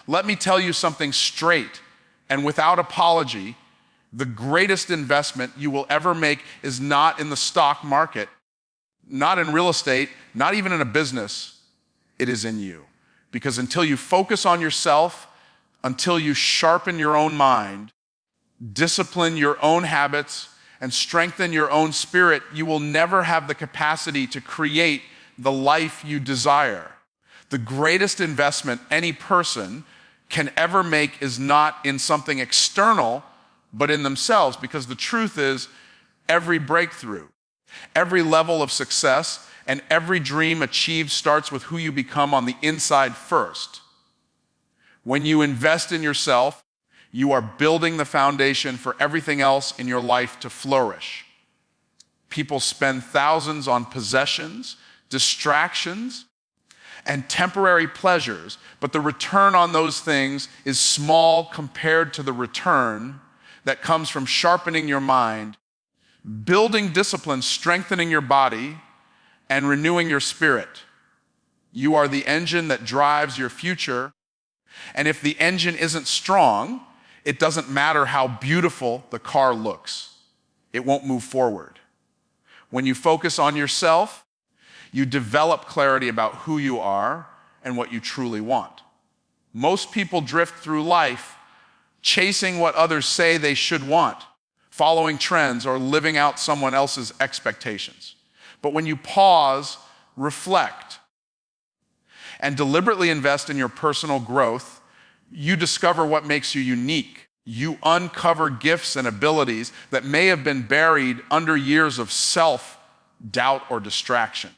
Let me tell you something straight and without apology. The greatest investment you will ever make is not in the stock market, not in real estate, not even in a business. It is in you. Because until you focus on yourself, until you sharpen your own mind, discipline your own habits, and strengthen your own spirit, you will never have the capacity to create the life you desire. The greatest investment any person can ever make is not in something external, but in themselves, because the truth is, every breakthrough, every level of success, and every dream achieved starts with who you become on the inside first. When you invest in yourself, you are building the foundation for everything else in your life to flourish. People spend thousands on possessions, distractions, and temporary pleasures, but the return on those things is small compared to the return that comes from sharpening your mind, building discipline, strengthening your body, and renewing your spirit. You are the engine that drives your future, and if the engine isn't strong, it doesn't matter how beautiful the car looks. It won't move forward. When you focus on yourself, you develop clarity about who you are and what you truly want. Most people drift through life chasing what others say they should want, following trends, or living out someone else's expectations. But when you pause, reflect, and deliberately invest in your personal growth, you discover what makes you unique. You uncover gifts and abilities that may have been buried under years of self-doubt or distraction.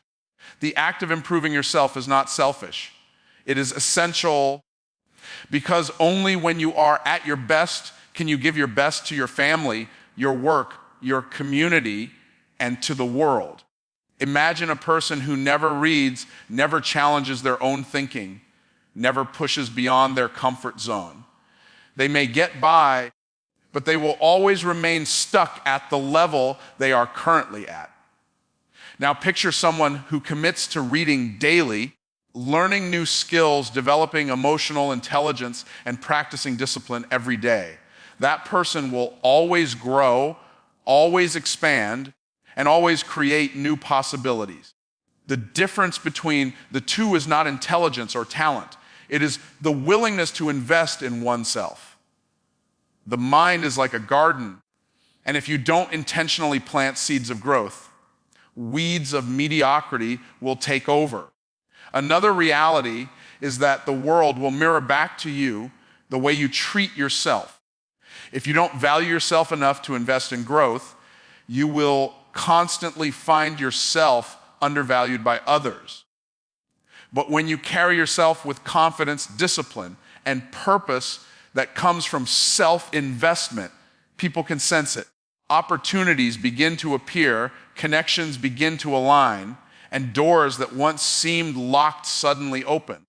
The act of improving yourself is not selfish. It is essential, because only when you are at your best can you give your best to your family, your work, your community, and to the world. Imagine a person who never reads, never challenges their own thinking, never pushes beyond their comfort zone. They may get by, but they will always remain stuck at the level they are currently at. Now picture someone who commits to reading daily, learning new skills, developing emotional intelligence, and practicing discipline every day. That person will always grow, always expand, and always create new possibilities. The difference between the two is not intelligence or talent. It is the willingness to invest in oneself. The mind is like a garden, and if you don't intentionally plant seeds of growth, weeds of mediocrity will take over. Another reality is that the world will mirror back to you the way you treat yourself. If you don't value yourself enough to invest in growth, you will constantly find yourself undervalued by others. But when you carry yourself with confidence, discipline, and purpose that comes from self-investment, people can sense it. Opportunities begin to appear, connections begin to align, and doors that once seemed locked suddenly open.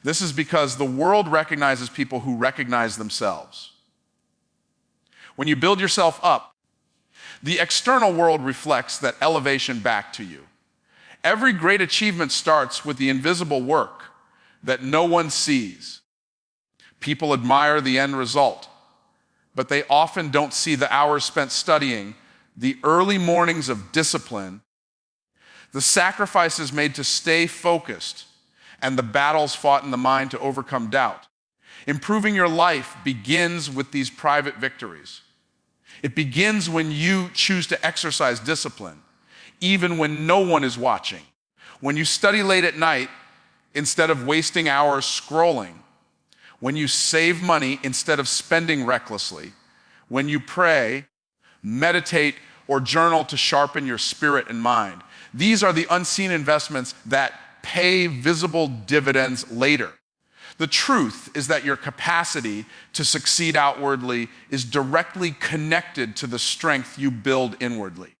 This is because the world recognizes people who recognize themselves. When you build yourself up, the external world reflects that elevation back to you. Every great achievement starts with the invisible work that no one sees. People admire the end result, but they often don't see the hours spent studying, the early mornings of discipline, the sacrifices made to stay focused, and the battles fought in the mind to overcome doubt. Improving your life begins with these private victories. It begins when you choose to exercise discipline, even when no one is watching. When you study late at night instead of wasting hours scrolling. When you save money instead of spending recklessly. When you pray, meditate, or journal to sharpen your spirit and mind. These are the unseen investments that pay visible dividends later. The truth is that your capacity to succeed outwardly is directly connected to the strength you build inwardly.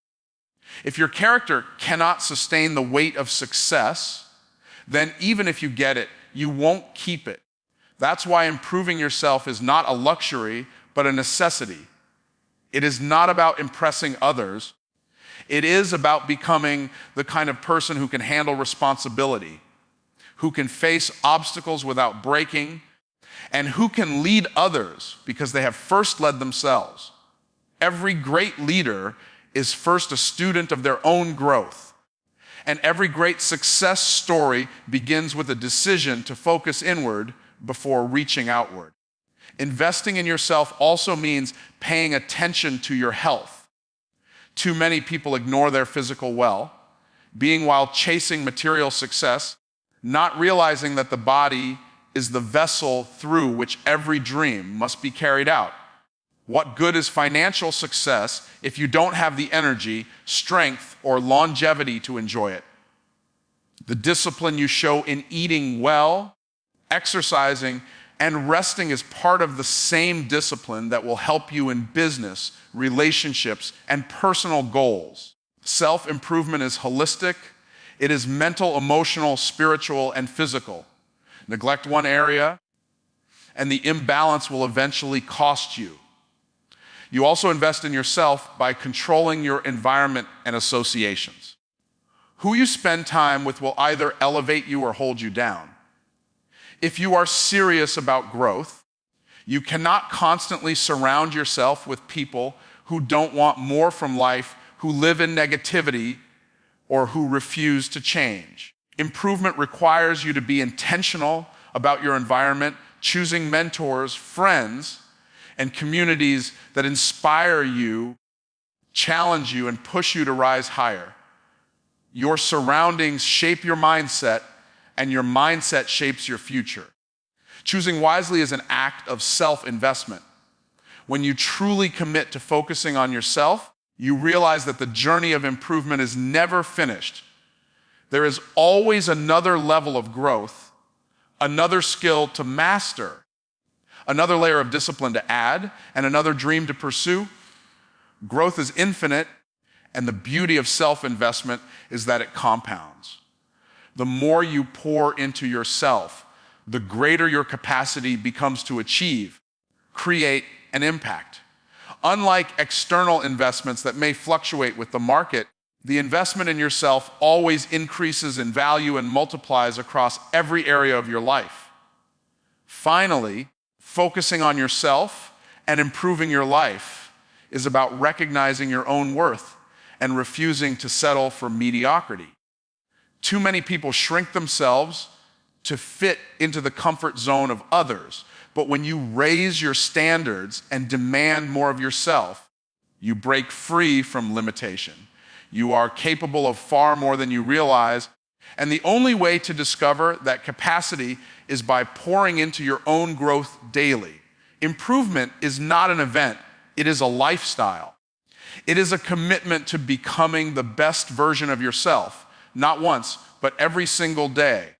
If your character cannot sustain the weight of success, then even if you get it, you won't keep it. That's why improving yourself is not a luxury, but a necessity. It is not about impressing others. It is about becoming the kind of person who can handle responsibility, who can face obstacles without breaking, and who can lead others because they have first led themselves. Every great leader is first a student of their own growth. And every great success story begins with a decision to focus inward before reaching outward. Investing in yourself also means paying attention to your health. Too many people ignore their physical well, being while chasing material success, not realizing that the body is the vessel through which every dream must be carried out. What good is financial success if you don't have the energy, strength, or longevity to enjoy it? The discipline you show in eating well, exercising, and resting is part of the same discipline that will help you in business, relationships, and personal goals. Self-improvement is holistic. It is mental, emotional, spiritual, and physical. Neglect one area, and the imbalance will eventually cost you. You also invest in yourself by controlling your environment and associations. Who you spend time with will either elevate you or hold you down. If you are serious about growth, you cannot constantly surround yourself with people who don't want more from life, who live in negativity, or who refuse to change. Improvement requires you to be intentional about your environment, choosing mentors, friends, and communities that inspire you, challenge you, and push you to rise higher. Your surroundings shape your mindset, and your mindset shapes your future. Choosing wisely is an act of self-investment. When you truly commit to focusing on yourself, you realize that the journey of improvement is never finished. There is always another level of growth, another skill to master, another layer of discipline to add, and another dream to pursue. Growth is infinite, and the beauty of self-investment is that it compounds. The more you pour into yourself, the greater your capacity becomes to achieve, create, and impact. Unlike external investments that may fluctuate with the market, the investment in yourself always increases in value and multiplies across every area of your life. Finally, focusing on yourself and improving your life is about recognizing your own worth and refusing to settle for mediocrity. Too many people shrink themselves to fit into the comfort zone of others. But when you raise your standards and demand more of yourself, you break free from limitation. You are capable of far more than you realize. And the only way to discover that capacity is by pouring into your own growth daily. Improvement is not an event, it is a lifestyle. It is a commitment to becoming the best version of yourself, not once, but every single day.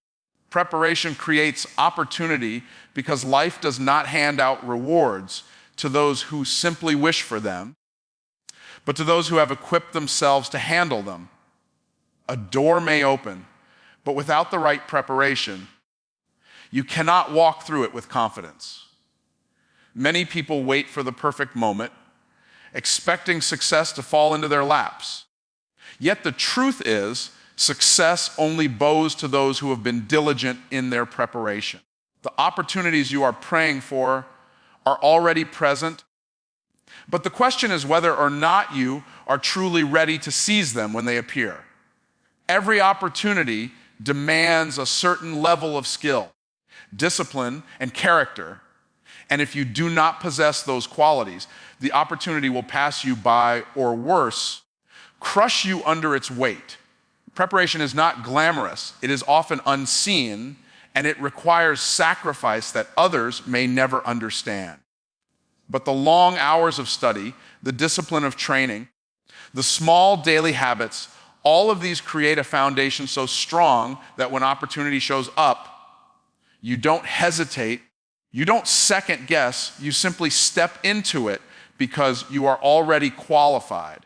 Preparation creates opportunity because life does not hand out rewards to those who simply wish for them, but to those who have equipped themselves to handle them. A door may open, but without the right preparation, you cannot walk through it with confidence. Many people wait for the perfect moment, expecting success to fall into their laps. Yet the truth is, success only bows to those who have been diligent in their preparation. The opportunities you are praying for are already present, but the question is whether or not you are truly ready to seize them when they appear. Every opportunity demands a certain level of skill, discipline, and character. And if you do not possess those qualities, the opportunity will pass you by, or worse, crush you under its weight. Preparation is not glamorous. It is often unseen, and it requires sacrifice that others may never understand. But the long hours of study, the discipline of training, the small daily habits, all of these create a foundation so strong that when opportunity shows up, you don't hesitate, you don't second guess, you simply step into it because you are already qualified.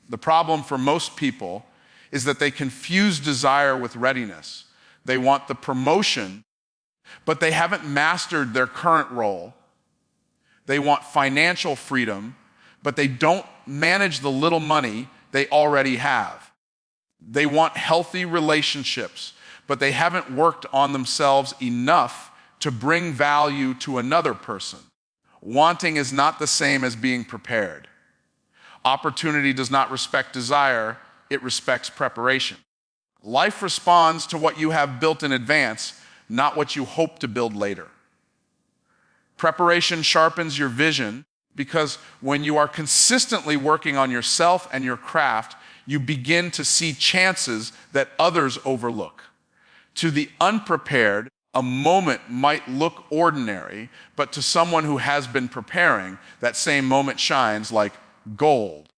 The problem for most people is that they confuse desire with readiness. They want the promotion, but they haven't mastered their current role. They want financial freedom, but they don't manage the little money they already have. They want healthy relationships, but they haven't worked on themselves enough to bring value to another person. Wanting is not the same as being prepared. Opportunity does not respect desire, it respects preparation. Life responds to what you have built in advance, not what you hope to build later. Preparation sharpens your vision because when you are consistently working on yourself and your craft, you begin to see chances that others overlook. To the unprepared, a moment might look ordinary, but to someone who has been preparing, that same moment shines like gold.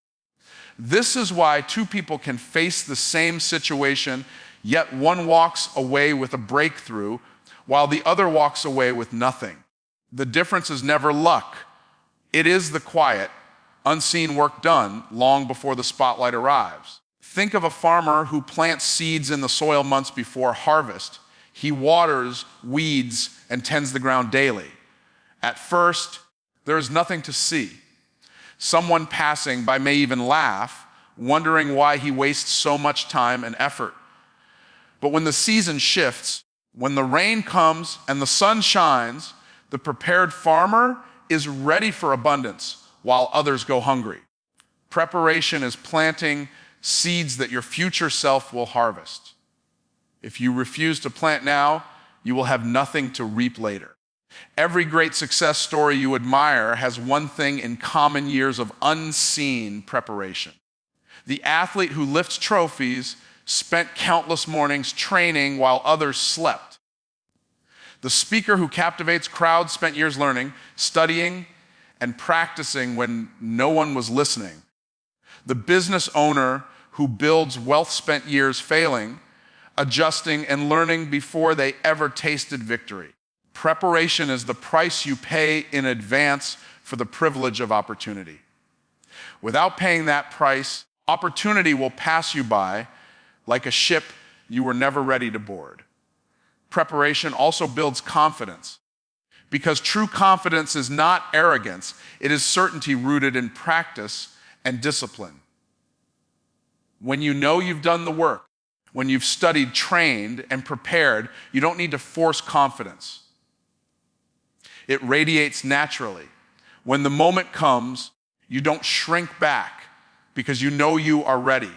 This is why two people can face the same situation, yet one walks away with a breakthrough, while the other walks away with nothing. The difference is never luck. It is the quiet, unseen work done long before the spotlight arrives. Think of a farmer who plants seeds in the soil months before harvest. He waters, weeds, and tends the ground daily. At first, there is nothing to see. Someone passing by may even laugh, wondering why he wastes so much time and effort. But when the season shifts, when the rain comes and the sun shines, the prepared farmer is ready for abundance while others go hungry. Preparation is planting seeds that your future self will harvest. If you refuse to plant now, you will have nothing to reap later. Every great success story you admire has one thing in common: years of unseen preparation. The athlete who lifts trophies spent countless mornings training while others slept. The speaker who captivates crowds spent years learning, studying, and practicing when no one was listening. The business owner who builds wealth spent years failing, adjusting, and learning before they ever tasted victory. Preparation is the price you pay in advance for the privilege of opportunity. Without paying that price, opportunity will pass you by like a ship you were never ready to board. Preparation also builds confidence, because true confidence is not arrogance, it is certainty rooted in practice and discipline. When you know you've done the work, when you've studied, trained, and prepared, you don't need to force confidence. It radiates naturally. When the moment comes, you don't shrink back because you know you are ready.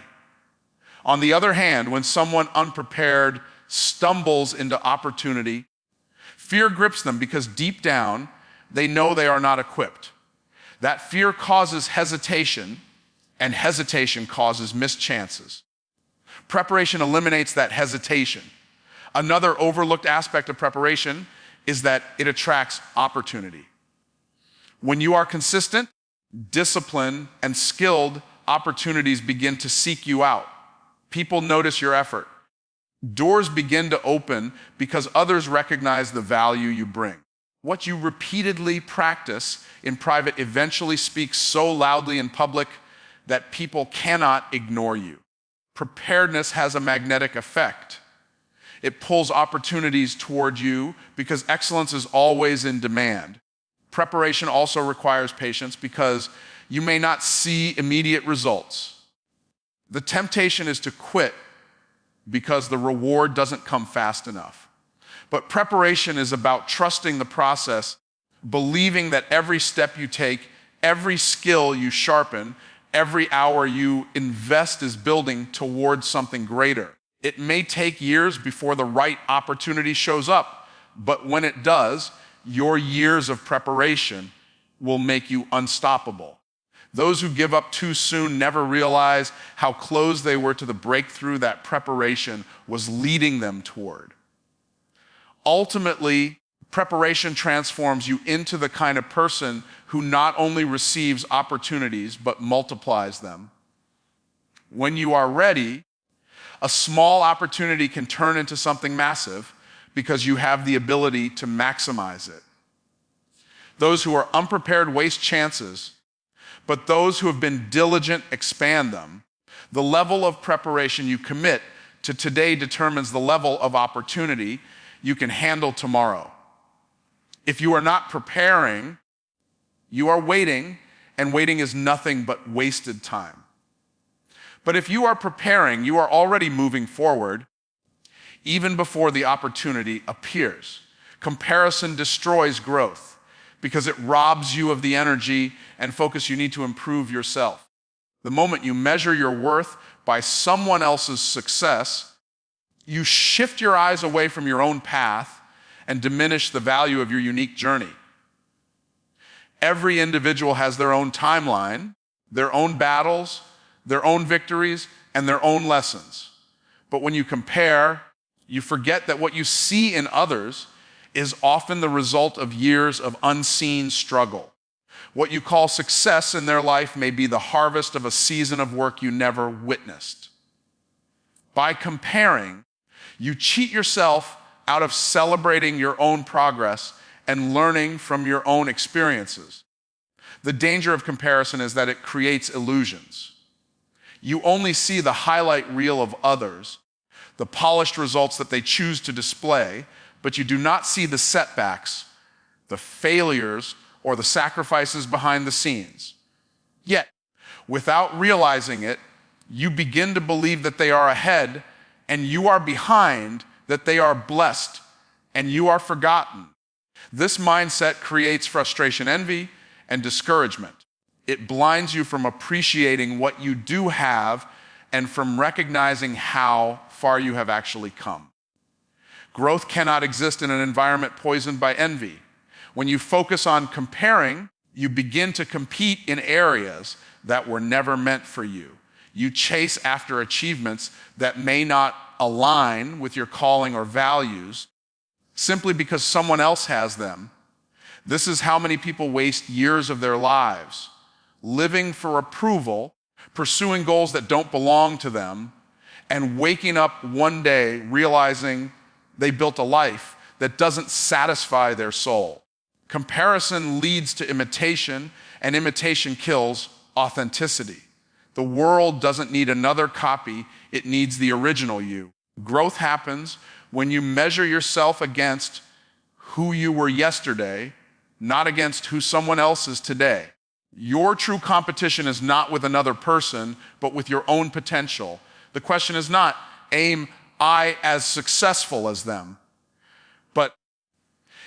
On the other hand, when someone unprepared stumbles into opportunity, fear grips them because deep down, they know they are not equipped. That fear causes hesitation, and hesitation causes missed chances. Preparation eliminates that hesitation. Another overlooked aspect of preparation is that it attracts opportunity. When you are consistent, disciplined, and skilled, opportunities begin to seek you out. People notice your effort. Doors begin to open because others recognize the value you bring. What you repeatedly practice in private eventually speaks so loudly in public that people cannot ignore you. Preparedness has a magnetic effect. It pulls opportunities toward you because excellence is always in demand. Preparation also requires patience because you may not see immediate results. The temptation is to quit because the reward doesn't come fast enough. But preparation is about trusting the process, believing that every step you take, every skill you sharpen, every hour you invest is building towards something greater. It may take years before the right opportunity shows up, but when it does, your years of preparation will make you unstoppable. Those who give up too soon never realize how close they were to the breakthrough that preparation was leading them toward. Ultimately, preparation transforms you into the kind of person who not only receives opportunities, but multiplies them. When you are ready, a small opportunity can turn into something massive because you have the ability to maximize it. Those who are unprepared waste chances, but those who have been diligent expand them. The level of preparation you commit to today determines the level of opportunity you can handle tomorrow. If you are not preparing, you are waiting, and waiting is nothing but wasted time. But if you are preparing, you are already moving forward even before the opportunity appears. Comparison destroys growth because it robs you of the energy and focus you need to improve yourself. The moment you measure your worth by someone else's success, you shift your eyes away from your own path and diminish the value of your unique journey. Every individual has their own timeline, their own battles, their own victories, and their own lessons. But when you compare, you forget that what you see in others is often the result of years of unseen struggle. What you call success in their life may be the harvest of a season of work you never witnessed. By comparing, you cheat yourself out of celebrating your own progress and learning from your own experiences. The danger of comparison is that it creates illusions. You only see the highlight reel of others, the polished results that they choose to display, but you do not see the setbacks, the failures, or the sacrifices behind the scenes. Yet, without realizing it, you begin to believe that they are ahead and you are behind, that they are blessed and you are forgotten. This mindset creates frustration, envy, and discouragement. It blinds you from appreciating what you do have and from recognizing how far you have actually come. Growth cannot exist in an environment poisoned by envy. When you focus on comparing, you begin to compete in areas that were never meant for you. You chase after achievements that may not align with your calling or values simply because someone else has them. This is how many people waste years of their lives, living for approval, pursuing goals that don't belong to them, and waking up one day realizing they built a life that doesn't satisfy their soul. Comparison leads to imitation, and imitation kills authenticity. The world doesn't need another copy, it needs the original you. Growth happens when you measure yourself against who you were yesterday, not against who someone else is today. Your true competition is not with another person, but with your own potential. The question is not, am I as successful as them? But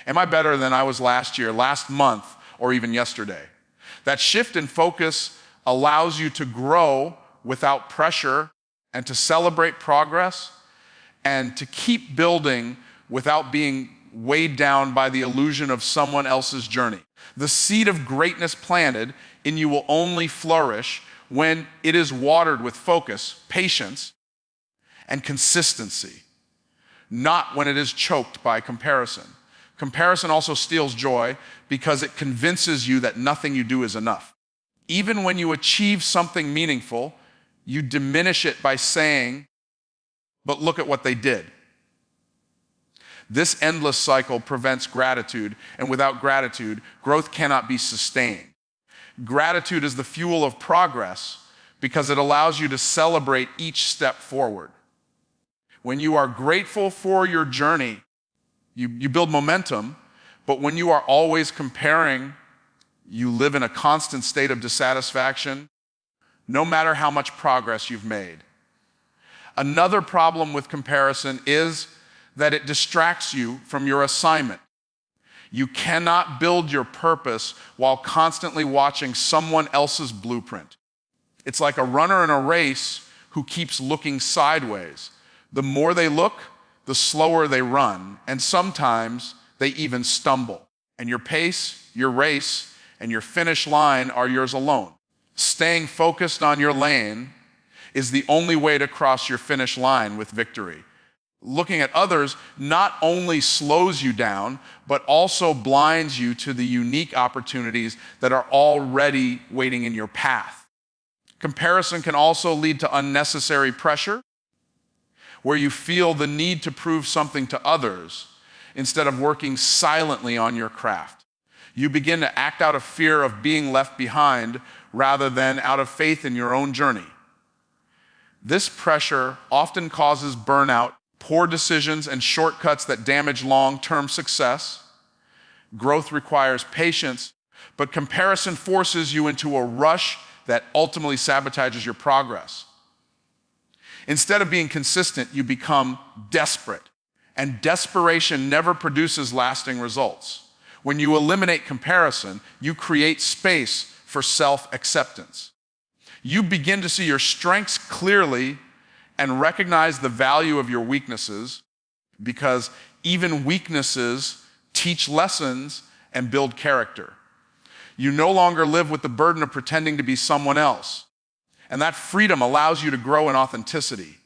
am I better than I was last year, last month, or even yesterday? That shift in focus allows you to grow without pressure and to celebrate progress and to keep building without being weighed down by the illusion of someone else's journey. The seed of greatness planted in you will only flourish when it is watered with focus, patience, and consistency, not when it is choked by comparison. Comparison also steals joy because it convinces you that nothing you do is enough. Even when you achieve something meaningful, you diminish it by saying, "But look at what they did." This endless cycle prevents gratitude, and without gratitude, growth cannot be sustained. Gratitude is the fuel of progress because it allows you to celebrate each step forward. When you are grateful for your journey, you build momentum, but when you are always comparing, you live in a constant state of dissatisfaction, no matter how much progress you've made. Another problem with comparison is that it distracts you from your assignment. You cannot build your purpose while constantly watching someone else's blueprint. It's like a runner in a race who keeps looking sideways. The more they look, the slower they run, and sometimes they even stumble. And your pace, your race, and your finish line are yours alone. Staying focused on your lane is the only way to cross your finish line with victory. Looking at others not only slows you down, but also blinds you to the unique opportunities that are already waiting in your path. Comparison can also lead to unnecessary pressure, where you feel the need to prove something to others instead of working silently on your craft. You begin to act out of fear of being left behind rather than out of faith in your own journey. This pressure often causes burnout, poor decisions, and shortcuts that damage long-term success. Growth requires patience, but comparison forces you into a rush that ultimately sabotages your progress. Instead of being consistent, you become desperate, And desperation never produces lasting results. When you eliminate comparison, you create space for self-acceptance. You begin to see your strengths clearly and recognize the value of your weaknesses, because even weaknesses teach lessons and build character. You no longer live with the burden of pretending to be someone else, and that freedom allows you to grow in authenticity.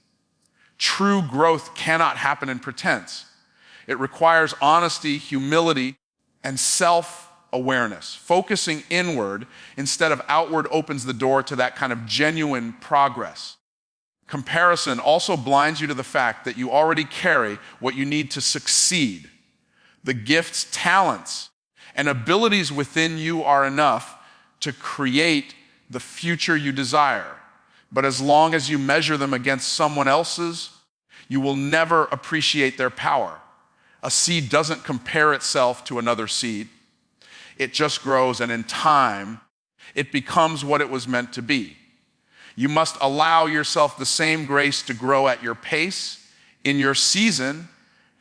True growth cannot happen in pretense. It requires honesty, humility, and self-awareness. Focusing inward instead of outward opens the door to that kind of genuine progress. Comparison also blinds you to the fact that you already carry what you need to succeed. The gifts, talents, and abilities within you are enough to create the future you desire. But as long as you measure them against someone else's, you will never appreciate their power. A seed doesn't compare itself to another seed. It just grows, and in time, it becomes what it was meant to be. You must allow yourself the same grace to grow at your pace, in your season,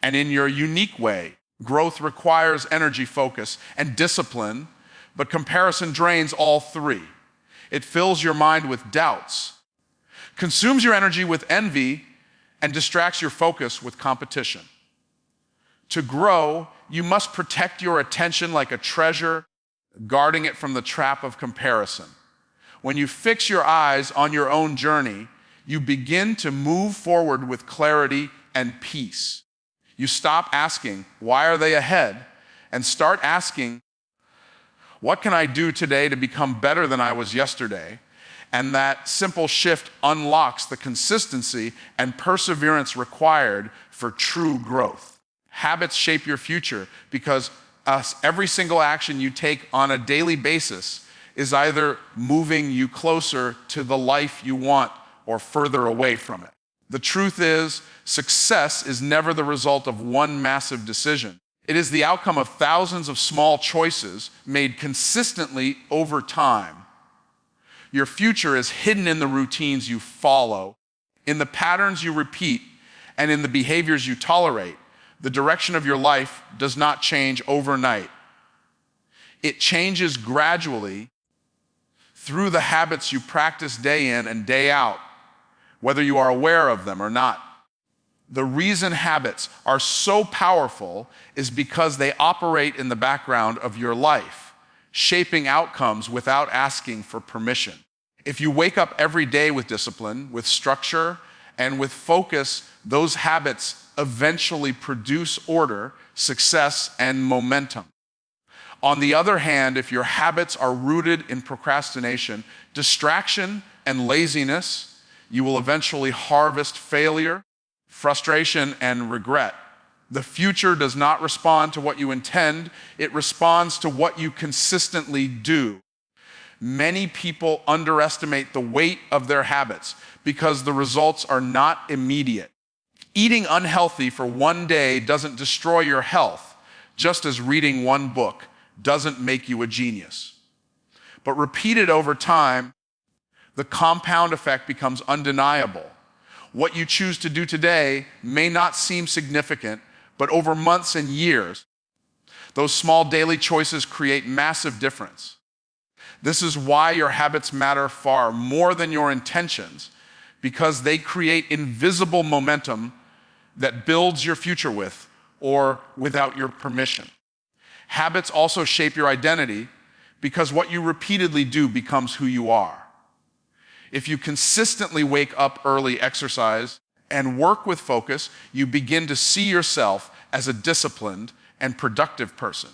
and in your unique way. Growth requires energy, focus, and discipline, but comparison drains all three. It fills your mind with doubts, consumes your energy with envy, and distracts your focus with competition. To grow, you must protect your attention like a treasure, guarding it from the trap of comparison. When you fix your eyes on your own journey, you begin to move forward with clarity and peace. You stop asking, why are they ahead? And start asking, what can I do today to become better than I was yesterday? And that simple shift unlocks the consistency and perseverance required for true growth. Habits shape your future because every single action you take on a daily basis is either moving you closer to the life you want or further away from it. The truth is, success is never the result of one massive decision. It is the outcome of thousands of small choices made consistently over time. Your future is hidden in the routines you follow, in the patterns you repeat, and in the behaviors you tolerate. The direction of your life does not change overnight. It changes gradually through the habits you practice day in and day out, whether you are aware of them or not. The reason habits are so powerful is because they operate in the background of your life, shaping outcomes without asking for permission. If you wake up every day with discipline, with structure, and with focus, those habits eventually produce order, success, and momentum. On the other hand, if your habits are rooted in procrastination, distraction, and laziness, you will eventually harvest failure, frustration, and regret. The future does not respond to what you intend, it responds to what you consistently do. Many people underestimate the weight of their habits because the results are not immediate. Eating unhealthy for one day doesn't destroy your health, just as reading one book doesn't make you a genius. But repeated over time, the compound effect becomes undeniable. What you choose to do today may not seem significant, but over months and years, those small daily choices create massive difference. This is why your habits matter far more than your intentions, because they create invisible momentum that builds your future with or without your permission. Habits also shape your identity because what you repeatedly do becomes who you are. If you consistently wake up early, exercise, and work with focus, you begin to see yourself as a disciplined and productive person.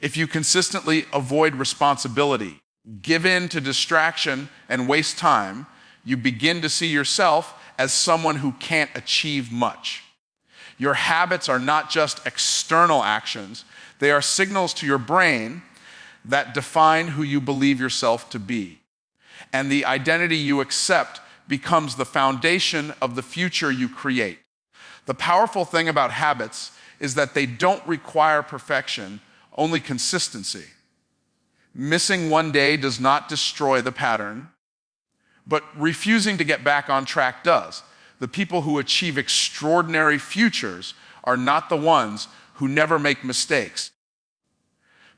If you consistently avoid responsibility, give in to distraction, and waste time, you begin to see yourself as someone who can't achieve much. Your habits are not just external actions, they are signals to your brain that define who you believe yourself to be. And the identity you accept becomes the foundation of the future you create. The powerful thing about habits is that they don't require perfection, only consistency. Missing one day does not destroy the pattern, but refusing to get back on track does. The people who achieve extraordinary futures are not the ones who never make mistakes,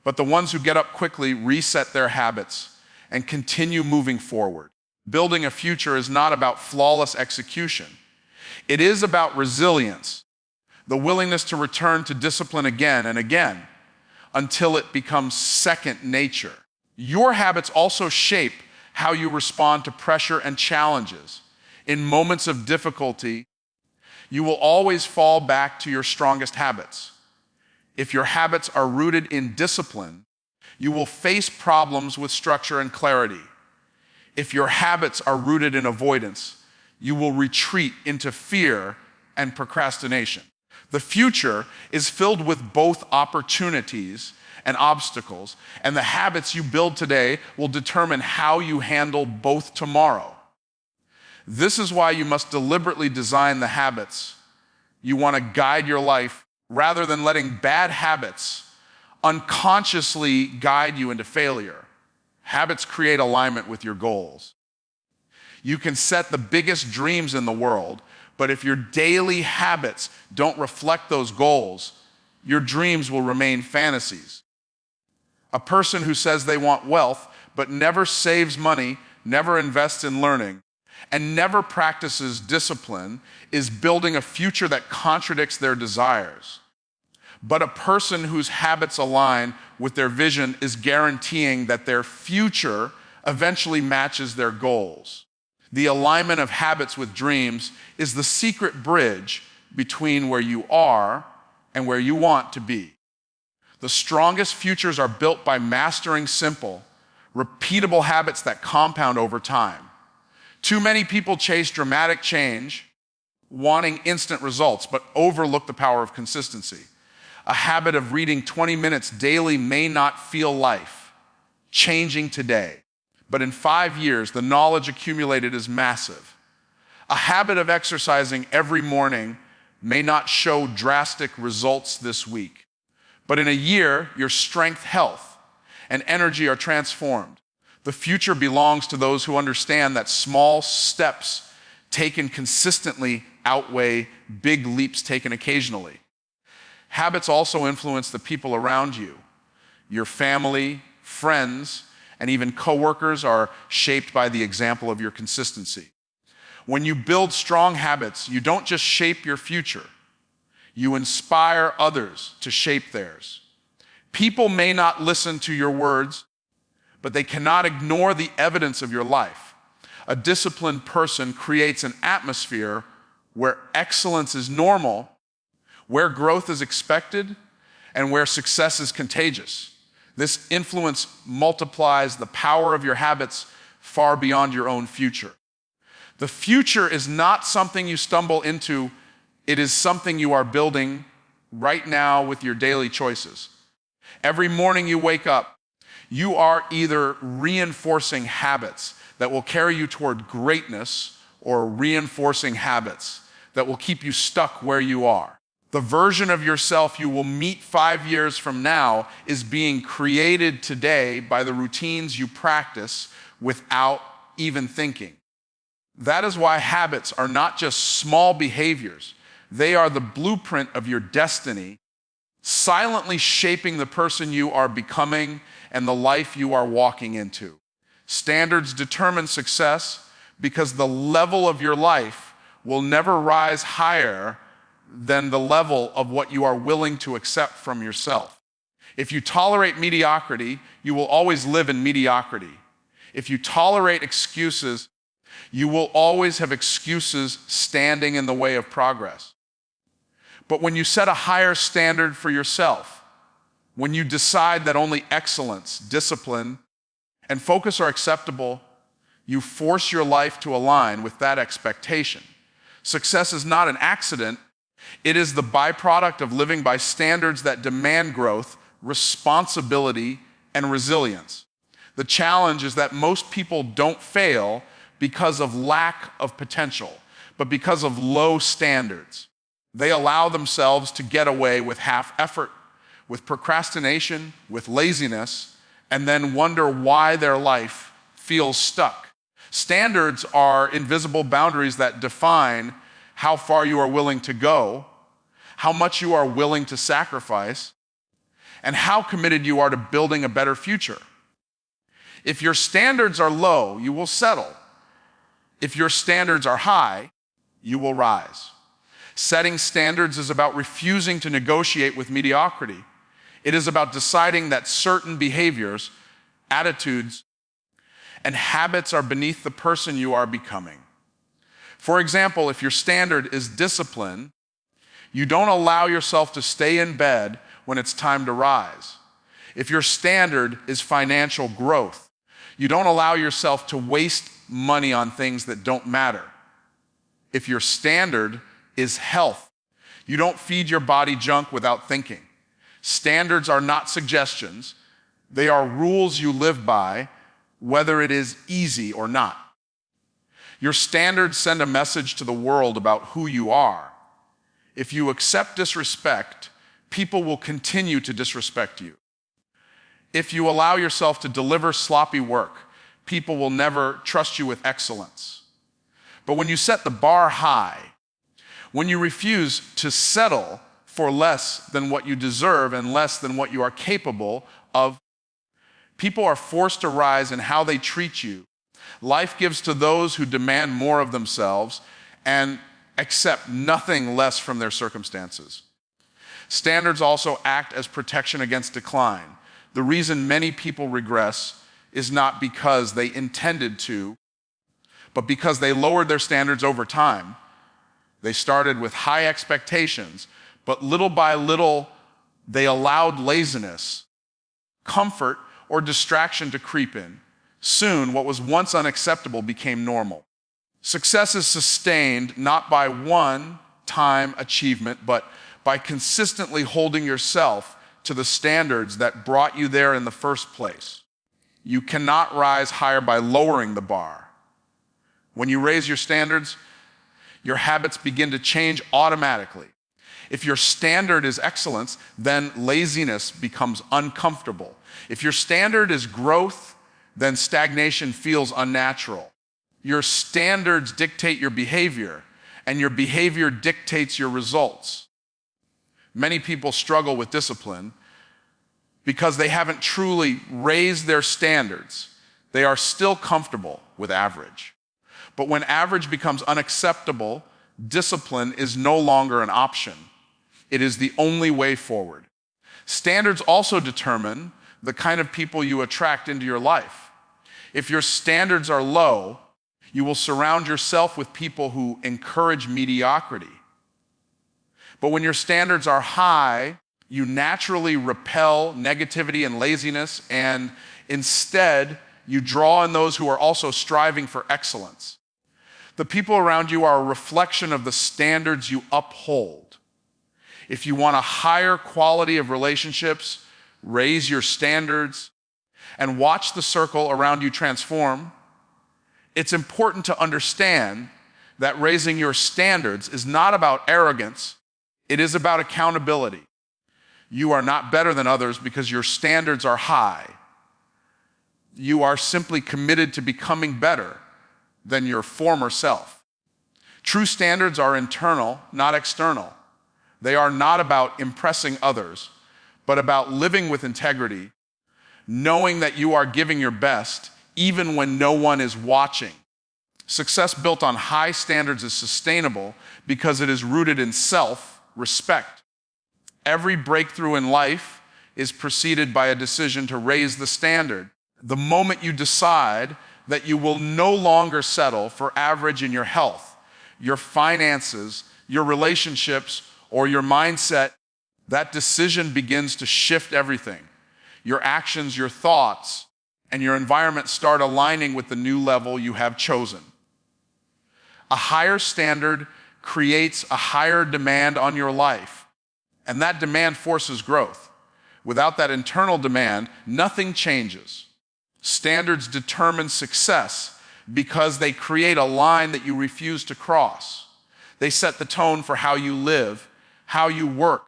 but the ones who get up quickly, reset their habits, and continue moving forward. Building a future is not about flawless execution. It is about resilience, the willingness to return to discipline again and again until it becomes second nature. Your habits also shape how you respond to pressure and challenges. In moments of difficulty, you will always fall back to your strongest habits. If your habits are rooted in discipline, you will face problems with structure and clarity. If your habits are rooted in avoidance, you will retreat into fear and procrastination. The future is filled with both opportunities and obstacles, and the habits you build today will determine how you handle both tomorrow. This is why you must deliberately design the habits you want to guide your life rather than letting bad habits unconsciously guide you into failure. Habits create alignment with your goals. You can set the biggest dreams in the world, but if your daily habits don't reflect those goals, your dreams will remain fantasies. A person who says they want wealth, but never saves money, never invests in learning, and never practices discipline is building a future that contradicts their desires. But a person whose habits align with their vision is guaranteeing that their future eventually matches their goals. The alignment of habits with dreams is the secret bridge between where you are and where you want to be. The strongest futures are built by mastering simple, repeatable habits that compound over time. Too many people chase dramatic change, wanting instant results, but overlook the power of consistency. A habit of reading 20 minutes daily may not feel life-changing today, but in 5 years, the knowledge accumulated is massive. A habit of exercising every morning may not show drastic results this week, but in a year, your strength, health, and energy are transformed. The future belongs to those who understand that small steps taken consistently outweigh big leaps taken occasionally. Habits also influence the people around you. Your family, friends, and even coworkers are shaped by the example of your consistency. When you build strong habits, you don't just shape your future, you inspire others to shape theirs. People may not listen to your words, but they cannot ignore the evidence of your life. A disciplined person creates an atmosphere where excellence is normal, where growth is expected, and where success is contagious. This influence multiplies the power of your habits far beyond your own future. The future is not something you stumble into, it is something you are building right now with your daily choices. Every morning you wake up, you are either reinforcing habits that will carry you toward greatness or reinforcing habits that will keep you stuck where you are. The version of yourself you will meet 5 years from now is being created today by the routines you practice without even thinking. That is why habits are not just small behaviors. They are the blueprint of your destiny, silently shaping the person you are becoming and the life you are walking into. Standards determine success because the level of your life will never rise higher than the level of what you are willing to accept from yourself. If you tolerate mediocrity, you will always live in mediocrity. If you tolerate excuses, you will always have excuses standing in the way of progress. But when you set a higher standard for yourself, when you decide that only excellence, discipline, and focus are acceptable, you force your life to align with that expectation. Success is not an accident. It is the byproduct of living by standards that demand growth, responsibility, and resilience. The challenge is that most people don't fail because of lack of potential, but because of low standards. They allow themselves to get away with half effort, with procrastination, with laziness, and then wonder why their life feels stuck. Standards are invisible boundaries that define how far you are willing to go, how much you are willing to sacrifice, and how committed you are to building a better future. If your standards are low, you will settle. If your standards are high, you will rise. Setting standards is about refusing to negotiate with mediocrity. It is about deciding that certain behaviors, attitudes, and habits are beneath the person you are becoming. For example, if your standard is discipline, you don't allow yourself to stay in bed when it's time to rise. If your standard is financial growth, you don't allow yourself to waste money on things that don't matter. If your standard is health, you don't feed your body junk without thinking. Standards are not suggestions. They are rules you live by, whether it is easy or not. Your standards send a message to the world about who you are. If you accept disrespect, people will continue to disrespect you. If you allow yourself to deliver sloppy work, people will never trust you with excellence. But when you set the bar high, when you refuse to settle for less than what you deserve and less than what you are capable of, people are forced to rise in how they treat you. Life gives to those who demand more of themselves and accept nothing less from their circumstances. Standards also act as protection against decline. The reason many people regress is not because they intended to, but because they lowered their standards over time. They started with high expectations, but little by little, they allowed laziness, comfort, or distraction to creep in. Soon, what was once unacceptable became normal. Success is sustained not by one-time achievement, but by consistently holding yourself to the standards that brought you there in the first place. You cannot rise higher by lowering the bar. When you raise your standards, your habits begin to change automatically. If your standard is excellence, then laziness becomes uncomfortable. If your standard is growth, then stagnation feels unnatural. Your standards dictate your behavior, and your behavior dictates your results. Many people struggle with discipline because they haven't truly raised their standards. They are still comfortable with average. But when average becomes unacceptable, discipline is no longer an option. It is the only way forward. Standards also determine the kind of people you attract into your life. If your standards are low, you will surround yourself with people who encourage mediocrity. But when your standards are high, you naturally repel negativity and laziness, and instead, you draw in those who are also striving for excellence. The people around you are a reflection of the standards you uphold. If you want a higher quality of relationships, raise your standards and watch the circle around you transform. It's important to understand that raising your standards is not about arrogance. It is about accountability. You are not better than others because your standards are high. You are simply committed to becoming better than your former self. True standards are internal, not external. They are not about impressing others, but about living with integrity, knowing that you are giving your best even when no one is watching. Success built on high standards is sustainable because it is rooted in self-respect. Every breakthrough in life is preceded by a decision to raise the standard. The moment you decide that you will no longer settle for average in your health, your finances, your relationships, or your mindset, that decision begins to shift everything. Your actions, your thoughts, and your environment start aligning with the new level you have chosen. A higher standard creates a higher demand on your life, and that demand forces growth. Without that internal demand, nothing changes. Standards determine success because they create a line that you refuse to cross. They set the tone for how you live, how you work,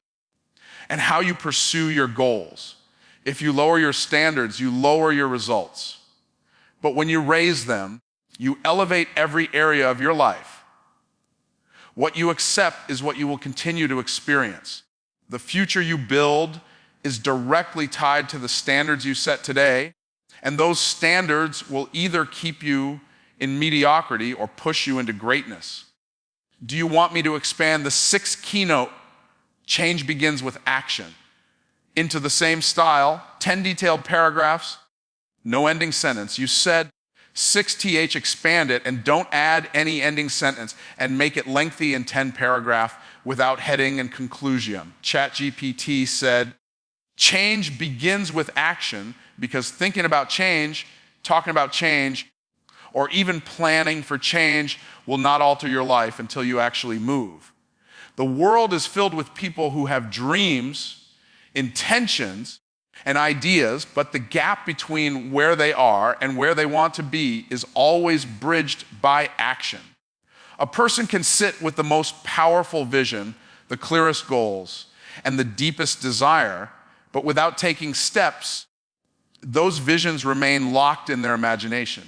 and how you pursue your goals. If you lower your standards, you lower your results. But when you raise them, you elevate every area of your life. What you accept is what you will continue to experience. The future you build is directly tied to the standards you set today, and those standards will either keep you in mediocrity or push you into greatness. Do you want me to expand the 6th keynote, change begins with action, into the same style, 10 detailed paragraphs, no ending sentence? You said 6th, expand it, and don't add any ending sentence, and make it lengthy in 10 paragraphs without heading and conclusion. ChatGPT said, change begins with action, because thinking about change, talking about change, or even planning for change will not alter your life until you actually move. The world is filled with people who have dreams, intentions, and ideas, but the gap between where they are and where they want to be is always bridged by action. A person can sit with the most powerful vision, the clearest goals, and the deepest desire, but without taking steps, those visions remain locked in their imagination.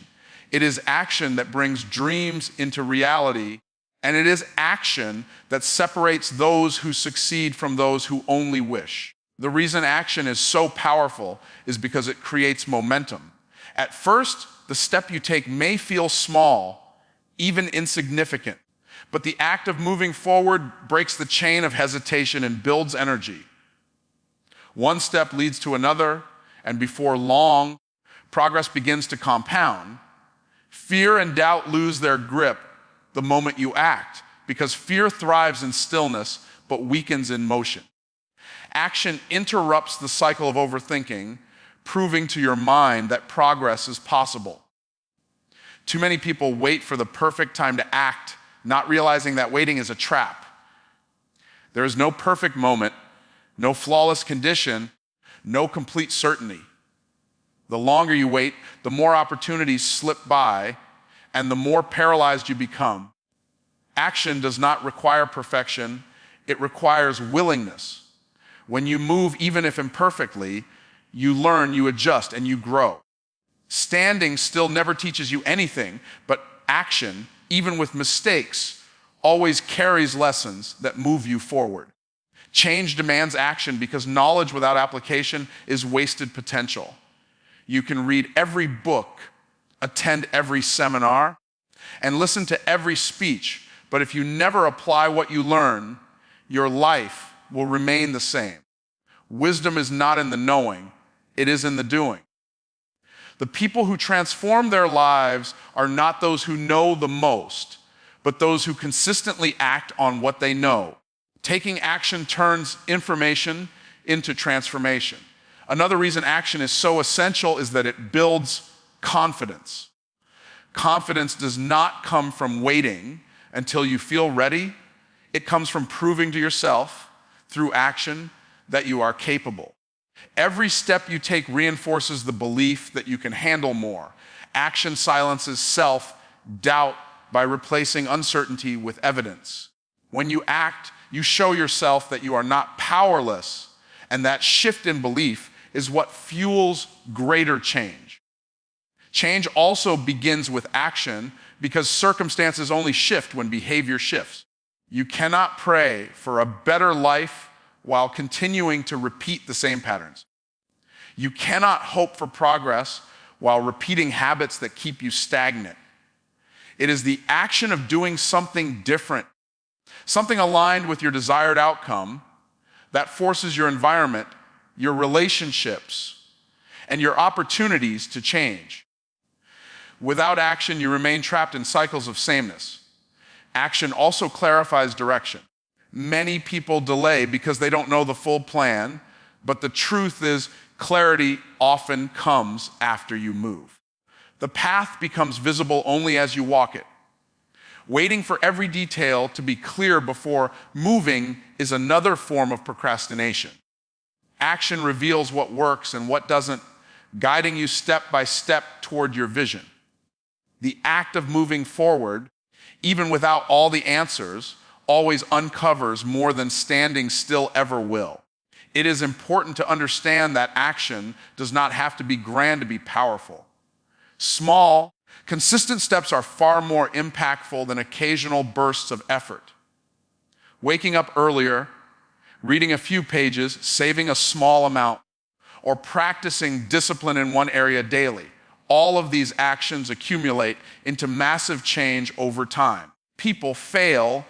It is action that brings dreams into reality, and it is action that separates those who succeed from those who only wish. The reason action is so powerful is because it creates momentum. At first, the step you take may feel small, even insignificant, but the act of moving forward breaks the chain of hesitation and builds energy. One step leads to another, and before long, progress begins to compound. Fear and doubt lose their grip the moment you act, because fear thrives in stillness but weakens in motion. Action interrupts the cycle of overthinking, proving to your mind that progress is possible. Too many people wait for the perfect time to act, not realizing that waiting is a trap. There is no perfect moment, no flawless condition, no complete certainty. The longer you wait, the more opportunities slip by, and the more paralyzed you become. Action does not require perfection, it requires willingness. When you move, even if imperfectly, you learn, you adjust, and you grow. Standing still never teaches you anything, but action, even with mistakes, always carries lessons that move you forward. Change demands action because knowledge without application is wasted potential. You can read every book, attend every seminar, and listen to every speech, but if you never apply what you learn, your life will remain the same. Wisdom is not in the knowing, it is in the doing. The people who transform their lives are not those who know the most, but those who consistently act on what they know. Taking action turns information into transformation. Another reason action is so essential is that it builds confidence. Confidence does not come from waiting until you feel ready. It comes from proving to yourself through action that you are capable. Every step you take reinforces the belief that you can handle more. Action silences self-doubt by replacing uncertainty with evidence. When you act, you show yourself that you are not powerless, and that shift in belief is what fuels greater change. Change also begins with action because circumstances only shift when behavior shifts. You cannot pray for a better life while continuing to repeat the same patterns. You cannot hope for progress while repeating habits that keep you stagnant. It is the action of doing something different, something aligned with your desired outcome, that forces your environment, your relationships, and your opportunities to change. Without action, you remain trapped in cycles of sameness. Action also clarifies direction. Many people delay because they don't know the full plan, but the truth is clarity often comes after you move. The path becomes visible only as you walk it. Waiting for every detail to be clear before moving is another form of procrastination. Action reveals what works and what doesn't, guiding you step by step toward your vision. The act of moving forward, even without all the answers, always uncovers more than standing still ever will. It is important to understand that action does not have to be grand to be powerful. Small, consistent steps are far more impactful than occasional bursts of effort. Waking up earlier, reading a few pages, saving a small amount, or practicing discipline in one area daily. All of these actions accumulate into massive change over time. People fail